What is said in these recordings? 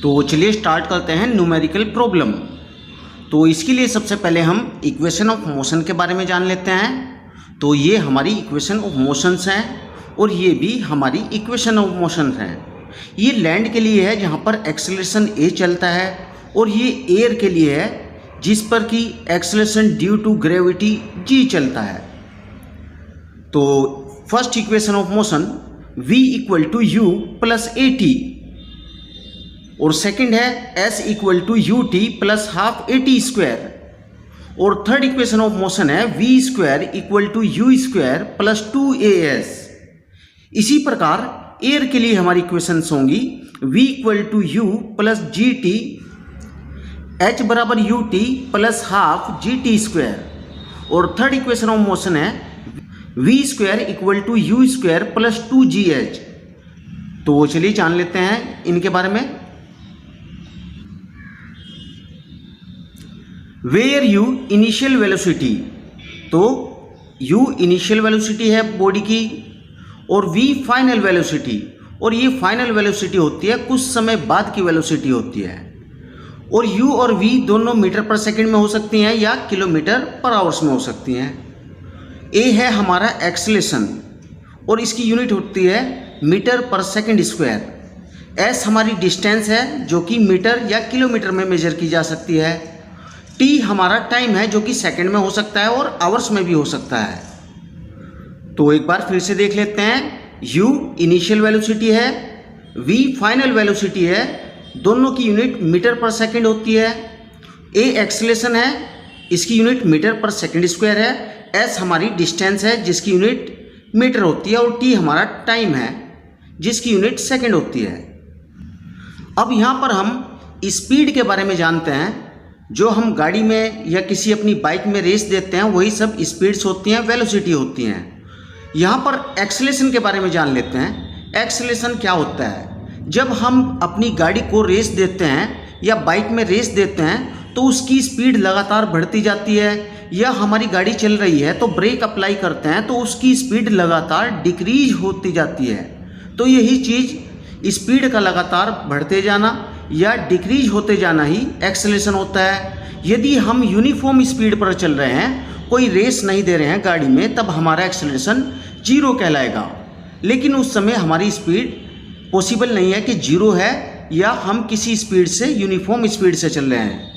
तो चलिए स्टार्ट करते हैं न्यूमेरिकल प्रॉब्लम। तो इसके लिए सबसे पहले हम इक्वेशन ऑफ मोशन के बारे में जान लेते हैं। तो ये हमारी इक्वेशन ऑफ मोशंस हैं और ये भी हमारी इक्वेशन ऑफ मोशन है। ये लैंड के लिए है जहाँ पर एक्सेलरेशन a चलता है, और ये एयर के लिए है जिस पर कि acceleration due to gravity g चलता है। तो first equation of motion v equal to u plus at, और सेकंड है s equal to ut plus half at square, और थर्ड इक्वेशन ऑफ मोशन है v square equal to u square plus 2as। इसी प्रकार air के लिए हमारी equations होंगी v equal to u plus gt, h बराबर ut plus half gt square, और थर्ड इक्वेशन ऑफ मोशन है v square equal to u square plus 2gh। तो चलिए जान लेते हैं इनके बारे में। वेयर u इनिशियल वेलोसिटी, तो u इनिशियल वेलोसिटी है बॉडी की, और v फाइनल वेलोसिटी, और ये फाइनल वेलोसिटी होती है कुछ समय बाद की वेलोसिटी होती है। और u और v दोनों मीटर पर सेकंड में हो सकती हैं या किलोमीटर पर आवर्स में हो सकती हैं। a है हमारा एक्सेलरेशन और इसकी यूनिट होती है metre per second square. s हमारी डिस्टेंस है जो कि मीटर या किलोमीटर में मेजर की जा सकती है। t हमारा टाइम है जो कि सेकंड में हो सकता है और आवर्स में भी हो सकता है। तो एक बार फिर से देख लेते हैं। u इनिशियल वेलोसिटी है, v फाइनल वेलोसिटी है, दोनों की यूनिट मीटर पर सेकंड होती है। a एक्सेलरेशन है, इसकी unit metre per second square है। s हमारी डिस्टेंस है जिसकी यूनिट मीटर होती है, और t हमारा टाइम है जिसकी यूनिट सेकंड होती है। अब यहाँ पर हम स्पीड के बारे में जानते हैं। जो हम गाड़ी में या किसी अपनी बाइक में रेस देते हैं वही सब स्पीड्स होती हैं, वेलोसिटी होती हैं। यहाँ पर एक्सेलरेशन के बारे में जान लेते हैं। एक्सेलरेशन क्या होता है? जब हम अपनी गाड़ी को रेस देते हैं या बाइक में रेस देते हैं तो उसकी स्पीड लगातार बढ़ती जाती है, या हमारी गाड़ी चल रही है तो ब्रेक अप्लाई करते हैं तो उसकी स्पीड लगातार डिक्रीज होती जाती है। तो यही चीज़ स्पीड का लगातार बढ़ते जाना या डिक्रीज होते जाना ही एक्सेलरेशन होता है। यदि हम यूनिफॉर्म स्पीड पर चल रहे हैं, कोई रेस नहीं दे रहे हैं गाड़ी में, तब हमारा एक्सेलरेशन 0 कहलाएगा। लेकिन उस समय हमारी स्पीड पॉसिबल नहीं है कि 0 है, या हम किसी स्पीड से यूनिफॉर्म स्पीड से चल रहे हैं।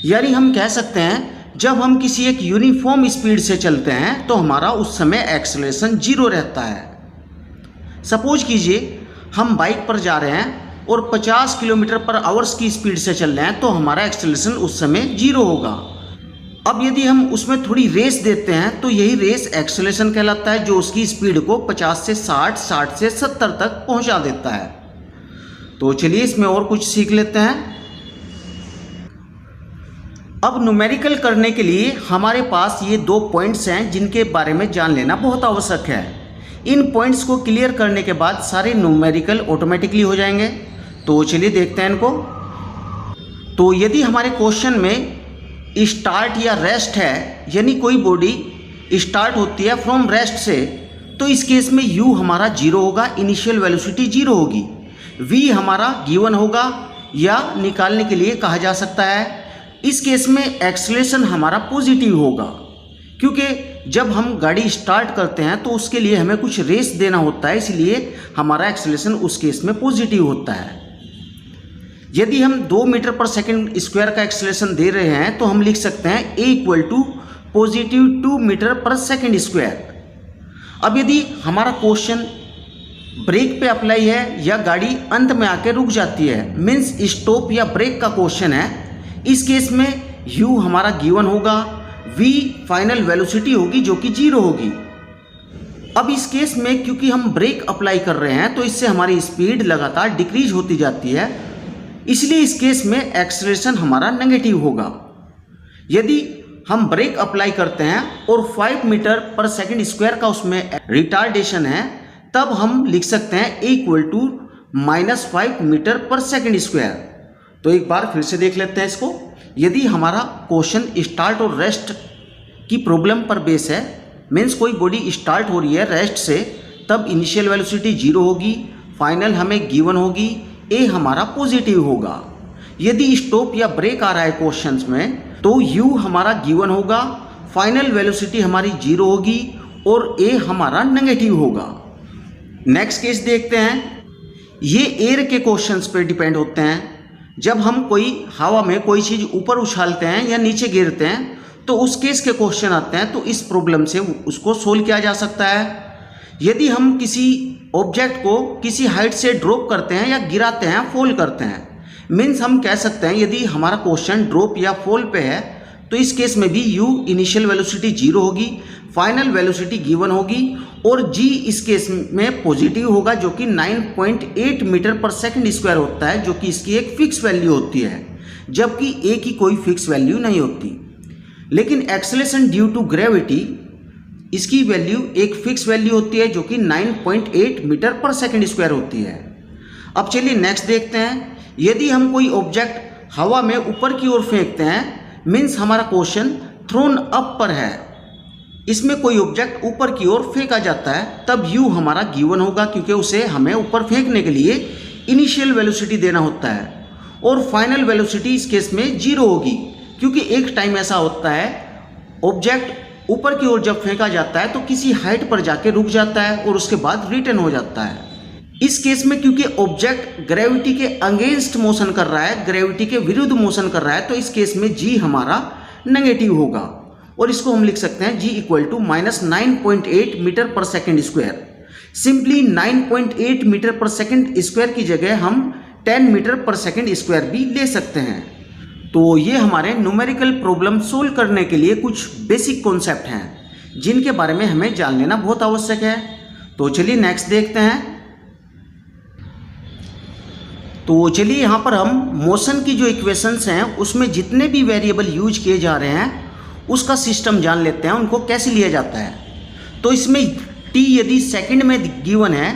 यानी हम कह सकते हैं जब हम किसी एक यूनिफॉर्म स्पीड से चलते हैं तो हमारा उस समय एक्सेलरेशन 0 रहता है। सपोज कीजिए हम बाइक पर जा रहे हैं और 50 किलोमीटर पर आवर्स की स्पीड से चल रहे हैं तो हमारा एक्सेलरेशन उस समय 0 होगा। अब यदि हम उसमें थोड़ी रेस देते हैं तो यही रेस एक्सेलरेशन कहलाता है, जो उसकी स्पीड को 50 से 60, 60 से 70 तक पहुंचा देता है। तो चलिए इसमें और कुछ सीख लेते हैं। अब न्यूमेरिकल करने के लिए हमारे पास ये 2 पॉइंट्स हैं जिनके बारे में जान लेना बहुत आवश्यक है। इन पॉइंट्स को क्लियर करने के बाद सारे न्यूमेरिकल ऑटोमेटिकली हो जाएंगे। तो चलिए देखते हैं इनको। तो यदि हमारे क्वेश्चन में स्टार्ट या रेस्ट है, यानी कोई बॉडी स्टार्ट होती है फ्रॉम रेस्ट से, तो इस केस में u हमारा 0 होगा, इनिशियल वेलोसिटी 0 होगी। v हमारा गिवन होगा या निकालने के लिए कहा जा सकता है। इस केस में एक्सेलरेशन हमारा पॉजिटिव होगा, क्योंकि जब हम गाड़ी स्टार्ट करते हैं तो उसके लिए हमें कुछ रेस देना होता है, इसलिए हमारा एक्सेलरेशन उस केस में पॉजिटिव होता है। यदि हम 2 मीटर पर सेकंड स्क्वायर का एक्सेलरेशन दे रहे हैं तो हम लिख सकते हैं a equal to positive 2 metre per second square. अब यदि हमारा क्वेश्चन ब्रेक पे अप्लाई है या गाड़ी अंत में आके रुक जाती है, मीन्स स्टॉप या ब्रेक का क्वेश्चन है, इस केस में u हमारा गिवन होगा, v फाइनल वेलोसिटी होगी जो कि 0 होगी। अब इस केस में क्योंकि हम ब्रेक अप्लाई कर रहे हैं तो इससे हमारी स्पीड लगातार डिक्रीज होती जाती है, इसलिए इस केस में एक्सेलरेशन हमारा नेगेटिव होगा। यदि हम ब्रेक अप्लाई करते हैं और 5 मीटर पर सेकंड स्क्वायर का उसमें रिटार्डेशन है, तब हम लिख सकते हैं a equal to -5 metre per second square. तो एक बार फिर से देख लेते हैं इसको। यदि हमारा क्वेश्चन स्टार्ट और रेस्ट की प्रॉब्लम पर बेस है, मीन्स कोई बॉडी स्टार्ट हो रही है रेस्ट से, तब इनिशियल वेलोसिटी 0 होगी, फाइनल हमें गिवन होगी, ए हमारा पॉजिटिव होगा। यदि स्टॉप या ब्रेक आ रहा है क्वेश्चंस में तो यू हमारा गिवन होगा, फाइनल वेलोसिटी हमारी 0 होगी और ए हमारा नेगेटिव होगा। नेक्स्ट केस देखते हैं। ये एयर के क्वेश्चंस पे डिपेंड होते हैं। जब हम कोई हवा में कोई चीज़ ऊपर उछालते हैं या नीचे गिरते हैं तो उस केस के क्वेश्चन आते हैं, तो इस प्रॉब्लम से उसको सोल्व किया जा सकता है। यदि हम किसी ऑब्जेक्ट को किसी हाइट से ड्रॉप करते हैं या गिराते हैं, फॉल करते हैं, मीन्स हम कह सकते हैं यदि हमारा क्वेश्चन ड्रॉप या फॉल पे है तो इस केस में भी u इनिशियल वेलोसिटी 0 होगी, फाइनल वेलोसिटी गिवन होगी और g इस केस में पॉजिटिव होगा जो कि 9.8 मीटर पर सेकंड स्क्वायर होता है, जो कि इसकी एक फिक्स वैल्यू होती है, जबकि a की कोई फिक्स वैल्यू नहीं होती। लेकिन एक्सेलरेशन ड्यू टू ग्रेविटी इसकी वैल्यू एक फिक्स वैल्यू होती है जो कि 9.8 मीटर पर सेकंड स्क्वायर होती है। अब चलिए नेक्स्ट देखते हैं। यदि हम कोई ऑब्जेक्ट हवा में ऊपर की ओर फेंकते हैं, मीन्स हमारा क्वेश्चन थ्रोन अप पर है, इसमें कोई ऑब्जेक्ट ऊपर की ओर फेंका जाता है, तब u हमारा गिवन होगा क्योंकि उसे हमें ऊपर फेंकने के लिए इनिशियल वेलोसिटी देना होता है और फाइनल वेलोसिटी इस केस में 0 होगी क्योंकि एक टाइम ऐसा होता है ऑब्जेक्ट ऊपर की ओर जब फेंका जाता है तो किसी हाइट पर जाके रुक जाता है और उसके बाद रिटर्न हो जाता है। इस केस में क्योंकि ऑब्जेक्ट ग्रेविटी के अगेंस्ट मोशन कर रहा है, ग्रेविटी के विरुद्ध मोशन कर रहा है, तो इस केस में g हमारा नेगेटिव होगा और इसको हम लिख सकते हैं g equal to -9.8 metre per second square. Simply 9.8 metre per second square की जगह हम 10 मीटर पर सेकेंड स्क्वायर भी ले सकते हैं। तो ये हमारे न्यूमेरिकल प्रॉब्लम सोल्व करने के लिए कुछ बेसिक कॉन्सेप्ट हैं जिनके बारे में हमें जान लेना बहुत आवश्यक है। तो चलिए नेक्स्ट देखते हैं। तो चलिए यहाँ पर हम मोशन की जो इक्वेशंस हैं उसमें जितने भी वेरिएबल यूज किए जा रहे हैं उसका सिस्टम जान लेते हैं, उनको कैसे लिया जाता है। तो इसमें t यदि सेकंड में गिवन है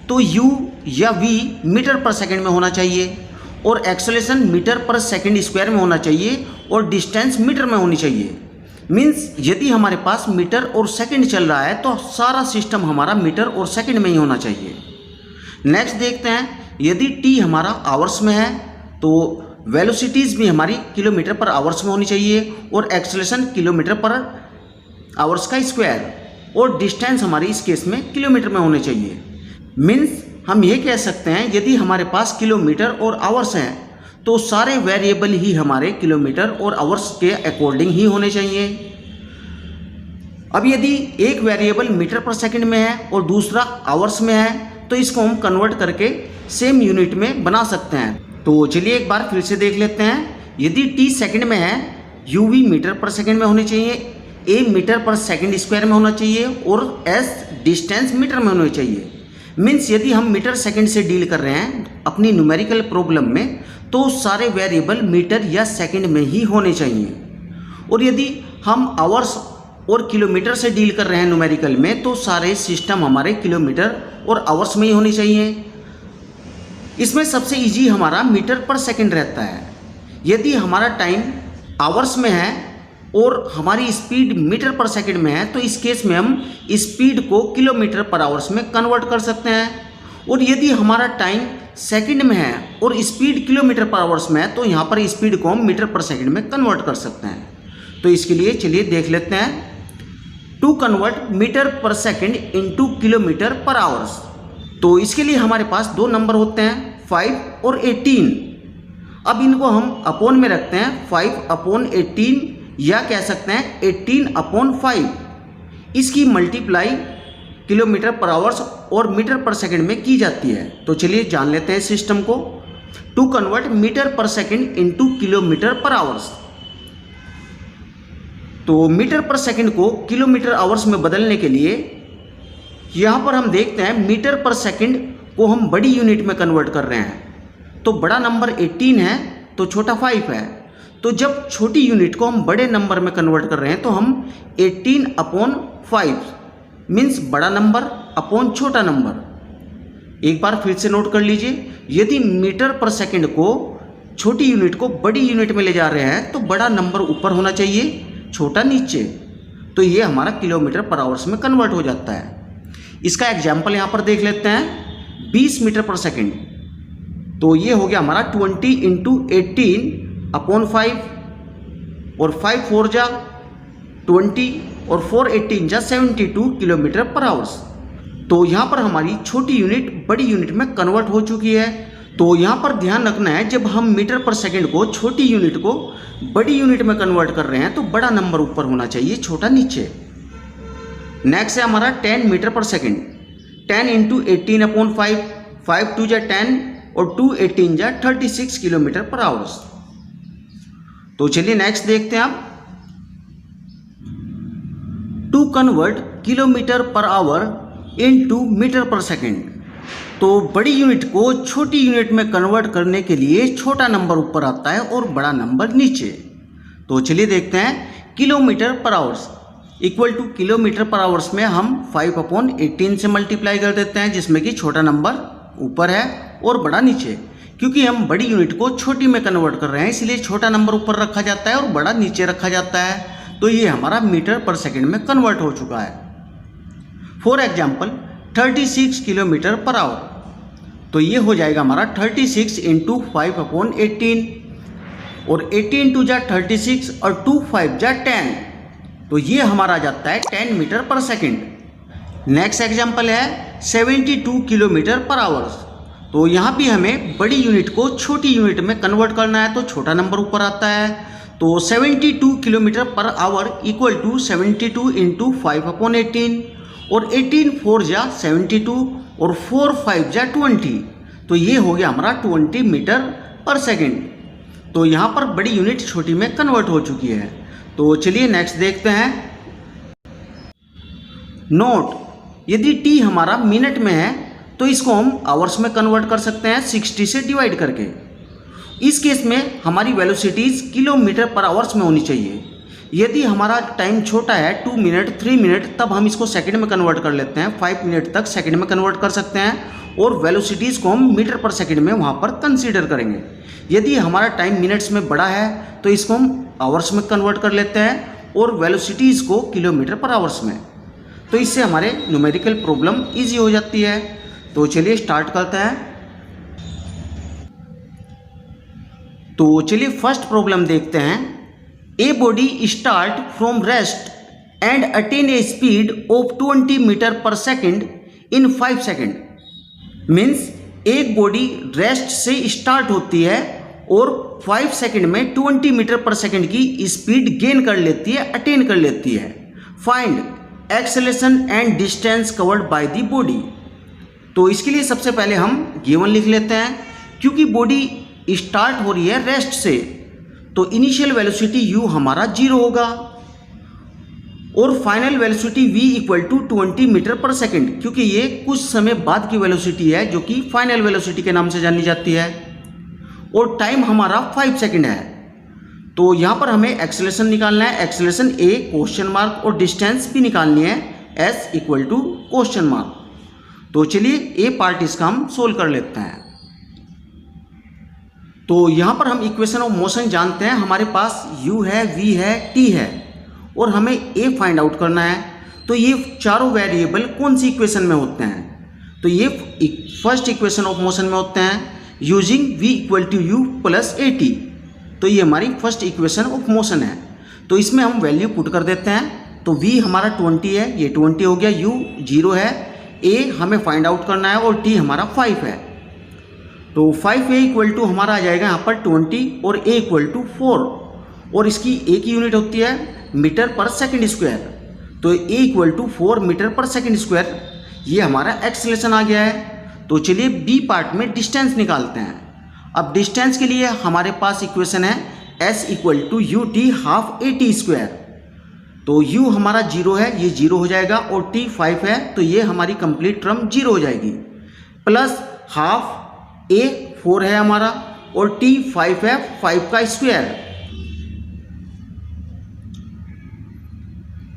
तो u या v मीटर पर सेकंड में होना चाहिए और acceleration metre per second square में होना चाहिए और डिस्टेंस मीटर में होनी चाहिए। मीन्स यदि हमारे पास मीटर और सेकंड चल रहा है तो सारा सिस्टम हमारा मीटर और सेकंड में ही होना चाहिए। नेक्स्ट देखते हैं। यदि t हमारा आवर्स में है तो वेलोसिटीज़ भी हमारी किलोमीटर पर आवर्स में होनी चाहिए और एक्सेलरेशन किलोमीटर पर आवर्स का स्क्वायर और डिस्टेंस हमारी इस केस में किलोमीटर में होने चाहिए। मीन्स हम ये कह सकते हैं यदि हमारे पास किलोमीटर और आवर्स हैं तो सारे वेरिएबल ही हमारे किलोमीटर और आवर्स के अकॉर्डिंग ही होने चाहिए। अब यदि एक वेरिएबल मीटर पर सेकंड में है और दूसरा आवर्स में है तो इसको हम कन्वर्ट करके सेम यूनिट में बना सकते हैं। तो चलिए एक बार फिर से देख लेते हैं। यदि t सेकंड में है, uv मीटर पर सेकंड में होनी चाहिए, a metre per second square में होना चाहिए और s डिस्टेंस मीटर में होनी चाहिए। मीन्स यदि हम मीटर सेकंड से डील कर रहे हैं अपनी न्यूमेरिकल प्रॉब्लम में तो सारे वेरिएबल मीटर या सेकंड में ही होने चाहिए और यदि हम आवर्स और किलोमीटर से डील कर रहे हैं न्यूमेरिकल में तो सारे सिस्टम हमारे किलोमीटर और आवर्स में ही होनी चाहिए। इसमें सबसे इजी हमारा मीटर पर सेकंड रहता है। यदि हमारा टाइम आवर्स में है और हमारी स्पीड मीटर पर सेकंड में है तो इस केस में हम स्पीड को किलोमीटर पर आवर्स में कन्वर्ट कर सकते हैं और यदि हमारा टाइम सेकंड में है और स्पीड किलोमीटर पर आवर्स में है तो यहाँ पर स्पीड को हम मीटर पर सेकंड में कन्वर्ट कर सकते हैं। तो इसके लिए चलिए देख लेते हैं। To convert metre per second into kilometre पर आवर्स, तो इसके लिए हमारे पास दो नंबर होते हैं 5 और 18। अब इनको हम अपॉन में रखते हैं 5/18 या कह सकते हैं 18/5। इसकी मल्टीप्लाई किलोमीटर पर आवर्स और मीटर पर सेकंड में की जाती है। तो चलिए जान लेते हैं सिस्टम को। To convert metre per second into kilometre पर आवर्स, तो मीटर पर सेकंड को किलोमीटर आवर्स में बदलने के लिए यहाँ पर हम देखते हैं मीटर पर सेकंड को हम बड़ी यूनिट में कन्वर्ट कर रहे हैं। तो बड़ा नंबर 18 है तो छोटा 5 है। तो जब छोटी यूनिट को हम बड़े नंबर में कन्वर्ट कर रहे हैं तो हम 18/5 मीन्स बड़ा नंबर अपॉन छोटा नंबर। एक बार फिर से नोट कर लीजिए, यदि मीटर पर सेकंड को छोटी यूनिट को बड़ी यूनिट में ले जा रहे हैं तो बड़ा नंबर ऊपर होना चाहिए, छोटा नीचे। तो ये हमारा किलोमीटर पर आवर्स में कन्वर्ट हो जाता है। इसका एग्जाम्पल यहाँ पर देख लेते हैं। 20 मीटर पर सेकंड तो ये हो गया हमारा 20 इंटू 18/5 और 5 4 जा 20 और 4 18 जा 72 किलोमीटर पर आवर्स। तो यहाँ पर हमारी छोटी यूनिट बड़ी यूनिट में कन्वर्ट हो चुकी है। तो यहाँ पर ध्यान रखना है, जब हम मीटर पर सेकंड को छोटी यूनिट को बड़ी यूनिट में कन्वर्ट कर रहे हैं तो बड़ा नंबर ऊपर होना चाहिए, छोटा नीचे। नेक्स्ट है हमारा 10 मीटर पर सेकंड। 10 इंटू 18/5, 5 2 जा 10 और 2 18 जा 36 किलोमीटर पर आवर्स। तो चलिए नेक्स्ट देखते हैं आप। To convert kilometre per hour into metre per second. तो बड़ी यूनिट को छोटी यूनिट में कन्वर्ट करने के लिए छोटा नंबर ऊपर आता है और बड़ा नंबर नीचे। तो चलिए देखते हैं। किलोमीटर पर आवर्स इक्वल टू किलोमीटर पर आवर्स में हम 5/18 से मल्टीप्लाई कर देते हैं, जिसमें कि छोटा नंबर ऊपर है और बड़ा नीचे। क्योंकि हम बड़ी यूनिट को छोटी में कन्वर्ट कर रहे हैं, इसलिए छोटा नंबर ऊपर रखा जाता है और बड़ा नीचे रखा जाता है। तो ये हमारा मीटर पर सेकंड में कन्वर्ट हो चुका है। For example 36 kilometre per our. तो ये हो जाएगा हमारा 36 इंटू 5/18 और 18 2 जा 36 और 2 5 जा 10। तो ये हमारा आ जाता है 10 metre per second. Next example है 72 किलोमीटर पर आवर्स। तो यहाँ भी हमें बड़ी यूनिट को छोटी यूनिट में कन्वर्ट करना है, तो छोटा नंबर ऊपर आता है। तो 72 kilometre per our equal to 72 into 5/18 और 18 4 जा 72 और 4 5 जा 20। तो ये हो गया हमारा 20 मीटर पर सेकंड। तो यहाँ पर बड़ी यूनिट छोटी में कन्वर्ट हो चुकी है। तो चलिए नेक्स्ट देखते हैं। नोट, यदि टी हमारा मिनट में है तो इसको हम आवर्स में कन्वर्ट कर सकते हैं 60 से डिवाइड करके। इस केस में हमारी वेलोसिटीज़ किलोमीटर पर आवर्स में होनी चाहिए। यदि हमारा टाइम छोटा है 2 मिनट 3 मिनट, तब हम इसको सेकंड में कन्वर्ट कर लेते हैं। 5 मिनट तक सेकंड में कन्वर्ट कर सकते हैं और वेलोसिटीज़ को हम मीटर पर सेकंड में वहाँ पर कंसीडर करेंगे। यदि हमारा टाइम मिनट्स में बड़ा है तो इसको हम आवर्स में कन्वर्ट कर लेते हैं और वेलोसिटीज़ को किलोमीटर पर आवर्स में। तो इससे हमारे न्यूमेरिकल प्रॉब्लम ईजी हो जाती है। तो चलिए स्टार्ट करते हैं। तो चलिए फर्स्ट प्रॉब्लम देखते हैं। A body start from rest and attain a speed of 20 metre per second in 5 second. Means एक बॉडी रेस्ट से स्टार्ट होती है और 5 सेकंड में 20 मीटर पर सेकंड की स्पीड गेन कर लेती है, अटेन कर लेती है। Find acceleration and distance covered by the body. तो इसके लिए सबसे पहले हम गिवन लिख लेते हैं। क्योंकि बॉडी स्टार्ट हो रही है रेस्ट से, तो इनिशियल वेलोसिटी u हमारा 0 होगा और final velocity v equal to 20 metre per second, क्योंकि ये कुछ समय बाद की वेलोसिटी है जो कि फाइनल वेलोसिटी के नाम से जानी जाती है। और टाइम हमारा 5 सेकंड है। तो यहाँ पर हमें एक्सेलरेशन निकालना है। एक्सेलरेशन a क्वेश्चन मार्क और डिस्टेंस भी निकालनी है s equal to question mark. तो चलिए ए पार्ट इसका हम सोल्व कर लेते हैं। तो यहाँ पर हम इक्वेशन ऑफ मोशन जानते हैं। हमारे पास u है, v है, t है और हमें a फाइंड आउट करना है। तो ये चारों वेरिएबल कौन सी इक्वेशन में होते हैं? तो ये फर्स्ट इक्वेशन ऑफ मोशन में होते हैं using v equal to u plus at। तो ये हमारी फर्स्ट इक्वेशन ऑफ मोशन है। तो इसमें हम वैल्यू पुट कर देते हैं। तो v हमारा 20 है, ये 20 हो गया, u 0 है, a हमें फाइंड आउट करना है और t हमारा 5 है। तो 5a इक्वल टू हमारा आ जाएगा यहाँ पर 20 और a इक्वल टू 4 और इसकी a की यूनिट होती है मीटर पर सेकंड स्क्वायर। तो a equal to 4 metre per second square, ये हमारा एक्सेलरेशन आ गया है। तो चलिए b पार्ट में डिस्टेंस निकालते हैं। अब डिस्टेंस के लिए हमारे पास इक्वेशन है s equal to u t half a t square. तो u हमारा 0 है, ये 0 हो जाएगा और t 5 है, तो ये हमारी कंप्लीट टर्म 0 हो जाएगी। प्लस हाफ a 4 है हमारा और t 5 है, 5 का स्क्वायर।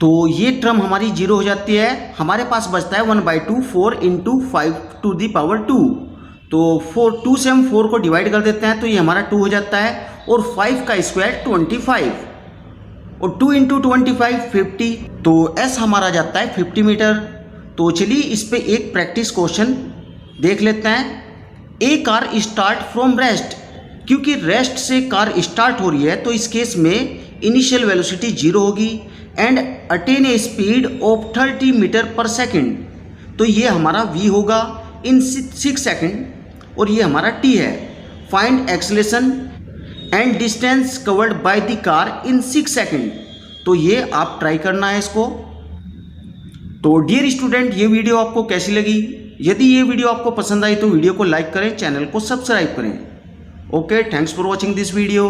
तो ये टर्म हमारी 0 हो जाती है। हमारे पास बचता है 1/2 4 इंटू 5 टू दी पावर 2। तो 2 से हम 4 को डिवाइड कर देते हैं, तो ये हमारा 2 हो जाता है और 5 का स्क्वायर 25 और 2 इंटू 25 50। तो s हमारा जाता है 50 मीटर। तो चलिए इस पे एक प्रैक्टिस क्वेश्चन देख लेते हैं। ए कार स्टार्ट फ्रॉम रेस्ट, क्योंकि रेस्ट से कार स्टार्ट हो रही है तो इस केस में इनिशियल वेलोसिटी 0 होगी and attain a speed of 30 metre per second, तो ये हमारा v होगा इन 6 सेकेंड और ये हमारा t है। Find acceleration and distance covered by the car in 6 second, तो ये आप ट्राई करना है इसको। तो डियर स्टूडेंट, ये वीडियो आपको कैसी लगी? यदि ये वीडियो आपको पसंद आई तो वीडियो को लाइक करें, चैनल को सब्सक्राइब करें। Okay, thanks for watching this video.